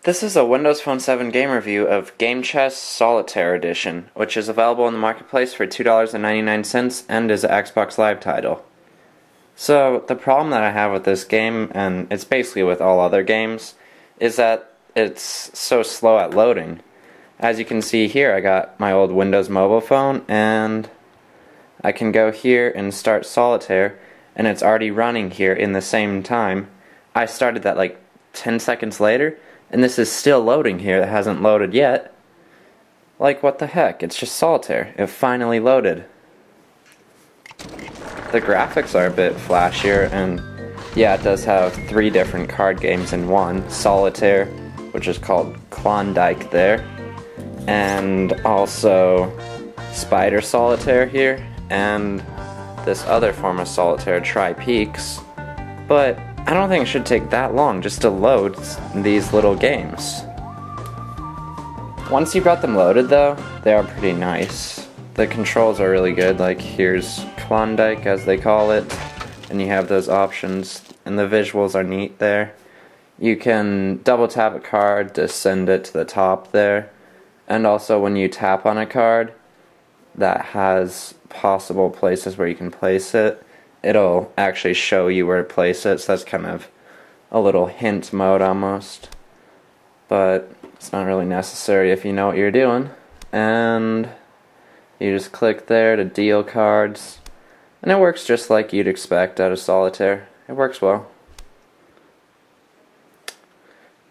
This is a Windows Phone 7 game review of Game Chess Solitaire Edition, which is available in the marketplace for $2.99 and is an Xbox Live title. So, the problem that I have with this game, and it's basically with all other games, is that it's so slow at loading. As you can see here, I got my old Windows mobile phone, and I can go here and start Solitaire, and it's already running here in the same time. I started that like 10 seconds later, and this is still loading here. It hasn't loaded yet. Like, what the heck? It's just Solitaire. It finally loaded. The graphics are a bit flashier, and yeah, it does have 3 different card games in one. Solitaire, which is called Klondike there, and also Spider Solitaire here, and this other form of Solitaire, TriPeaks. But I don't think it should take that long just to load these little games. Once you've got them loaded though, they are pretty nice. The controls are really good, like here's Klondike as they call it, and you have those options, and the visuals are neat there. You can double tap a card to send it to the top there, and also when you tap on a card that has possible places where you can place it, it'll actually show you where to place it, so that's kind of a little hint mode almost. But it's not really necessary if you know what you're doing. And you just click there to deal cards, and it works just like you'd expect out of Solitaire. It works well.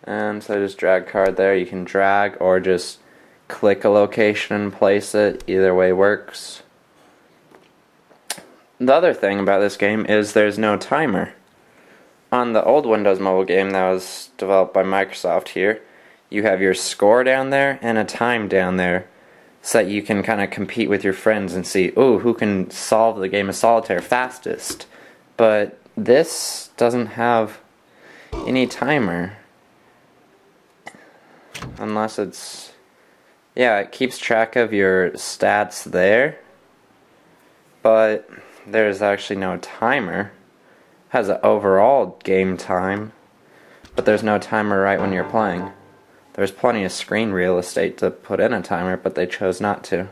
And so just drag card there. You can drag or just click a location and place it. Either way works. The other thing about this game is there's no timer. On the old Windows mobile game that was developed by Microsoft here, you have your score down there and a time down there, so that you can kind of compete with your friends and see, ooh, who can solve the game of Solitaire fastest. But this doesn't have any timer. Unless it's... yeah, it keeps track of your stats there, but there's actually no timer. It has an overall game time, but there's no timer right when you're playing. There's plenty of screen real estate to put in a timer, but they chose not to.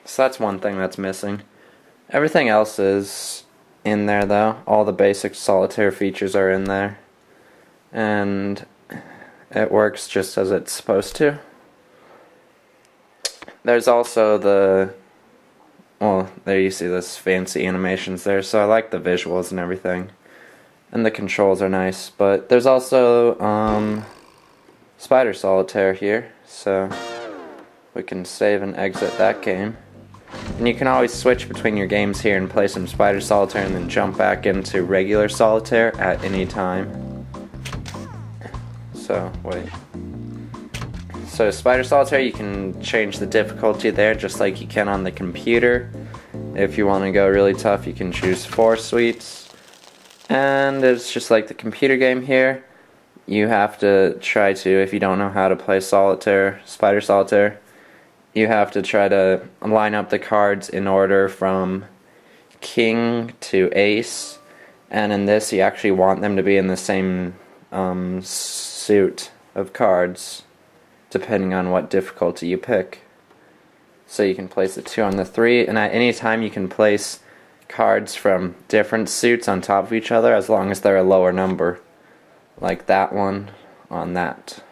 So that's one thing that's missing. Everything else is in there though. All the basic Solitaire features are in there. And it works just as it's supposed to. There's also the... well, there you see this fancy animations there, so I like the visuals and everything. And the controls are nice, but there's also Spider Solitaire here, so we can save and exit that game. And you can always switch between your games here and play some Spider Solitaire and then jump back into regular Solitaire at any time. So, wait. So Spider Solitaire, you can change the difficulty there just like you can on the computer. If you want to go really tough, you can choose 4 suites. And it's just like the computer game here. You have to try to, if you don't know how to play Solitaire, Spider Solitaire, you have to try to line up the cards in order from king to ace. And in this, you actually want them to be in the same suit of cards, depending on what difficulty you pick. So you can place the 2 on the 3, and at any time you can place cards from different suits on top of each other as long as they're a lower number. Like that one on that.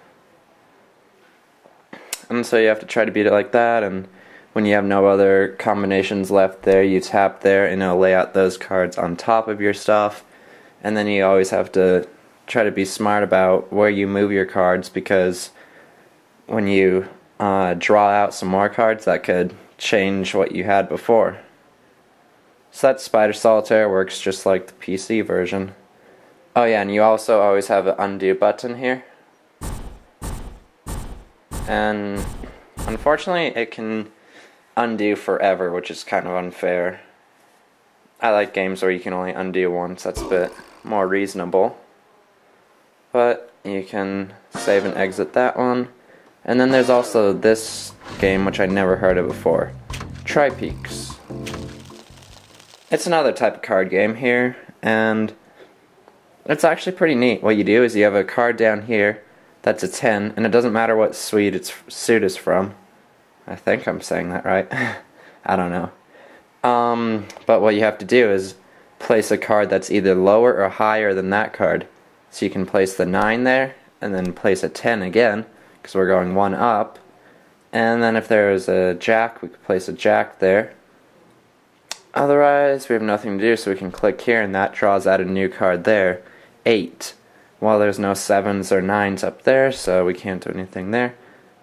And so you have to try to beat it like that, and when you have no other combinations left there, you tap there and it'll lay out those cards on top of your stuff. And then you always have to try to be smart about where you move your cards, because when you draw out some more cards, that could change what you had before. So that Spider Solitaire works just like the PC version. Oh yeah, and you also always have an undo button here. And unfortunately it can undo forever, which is kind of unfair. I like games where you can only undo once, that's a bit more reasonable. But you can save and exit that one. And then there's also this game, which I never heard of before, TriPeaks. It's another type of card game here, and It's actually pretty neat. What you do is you have a card down here that's a 10, and it doesn't matter what suit it's from. I think I'm saying that right. I don't know. But what you have to do is place a card that's either lower or higher than that card. So you can place the 9 there, and then place a 10 again, because we're going 1 up. And then if there's a jack, we could place a jack there. Otherwise, we have nothing to do, so we can click here, and that draws out a new card there. 8. Well, there's no 7s or 9s up there, so we can't do anything there.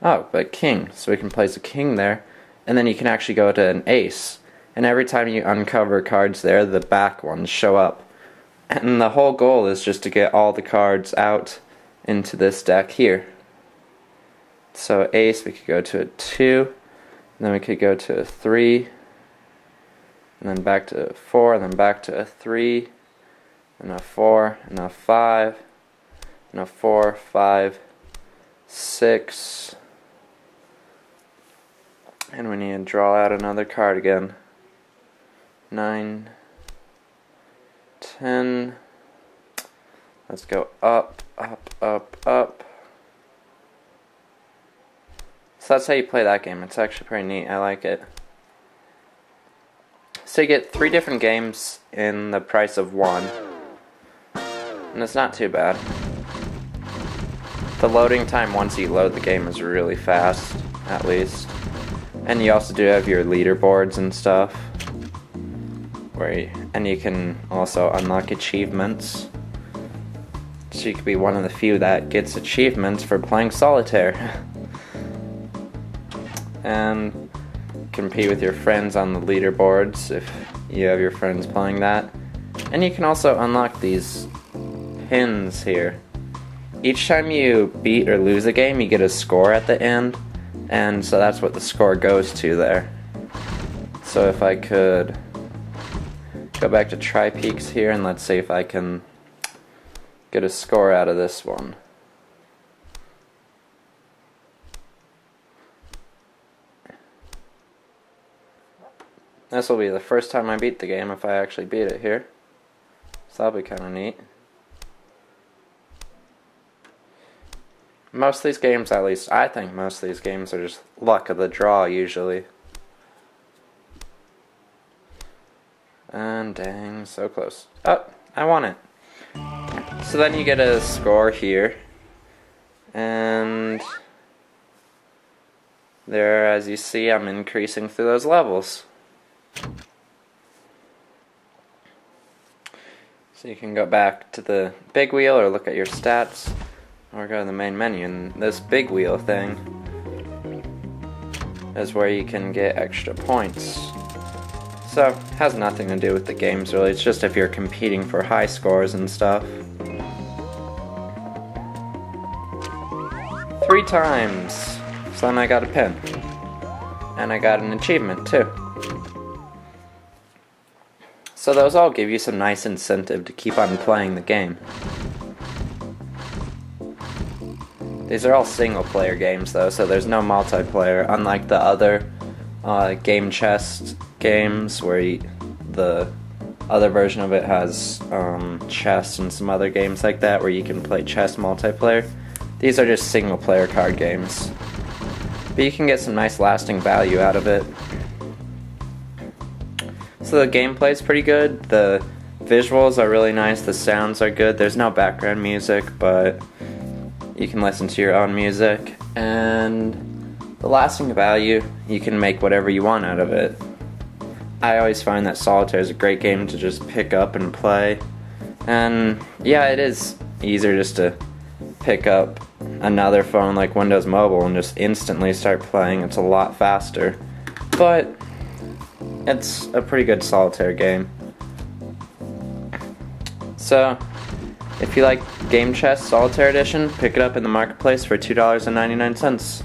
Oh, but king. So we can place a king there, and then you can actually go to an ace. And every time you uncover cards there, the back ones show up. And the whole goal is just to get all the cards out into this deck here. So ace, we could go to a 2, and then we could go to a 3, and then back to a 4, and then back to a 3, and a 4, and a 5, and a 4, 5, 6, and we need to draw out another card again. 9, 10, let's go up, up, up, up. So that's how you play that game. It's actually pretty neat. I like it. So you get 3 different games in the price of 1. And it's not too bad. The loading time once you load the game is really fast, at least. And you also do have your leaderboards and stuff. And you can also unlock achievements. So you could be one of the few that gets achievements for playing solitaire. And compete with your friends on the leaderboards if you have your friends playing that. And you can also unlock these pins here. Each time you beat or lose a game, you get a score at the end, and so that's what the score goes to there. So if I could go back to TriPeaks here, and let's see if I can get a score out of this one. This will be the first time I beat the game if I actually beat it here. So that'll be kind of neat. Most of these games, at least I think most of these games are just luck of the draw usually. And dang, so close. Oh, I won it. So then you get a score here. And there, as you see, I'm increasing through those levels. So you can go back to the big wheel or look at your stats, or go to the main menu, and this big wheel thing is where you can get extra points. So it has nothing to do with the games really, it's just if you're competing for high scores and stuff. 3 times! So then I got a pin. And I got an achievement too. So those all give you some nice incentive to keep on playing the game. These are all single player games though, so there's no multiplayer, unlike the other game chest games where the other version of it has chess and some other games like that where you can play chess multiplayer. These are just single player card games. But you can get some nice lasting value out of it. So the gameplay is pretty good, the visuals are really nice, the sounds are good, there's no background music, but you can listen to your own music, and the lasting value, you can make whatever you want out of it. I always find that Solitaire is a great game to just pick up and play, and yeah, it is easier just to pick up another phone like Windows Mobile and just instantly start playing. It's a lot faster, but it's a pretty good solitaire game. So, if you like Game Chest Solitaire Edition, pick it up in the marketplace for $2.99.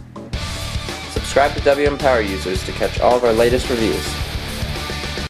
Subscribe to WM Power users to catch all of our latest reviews.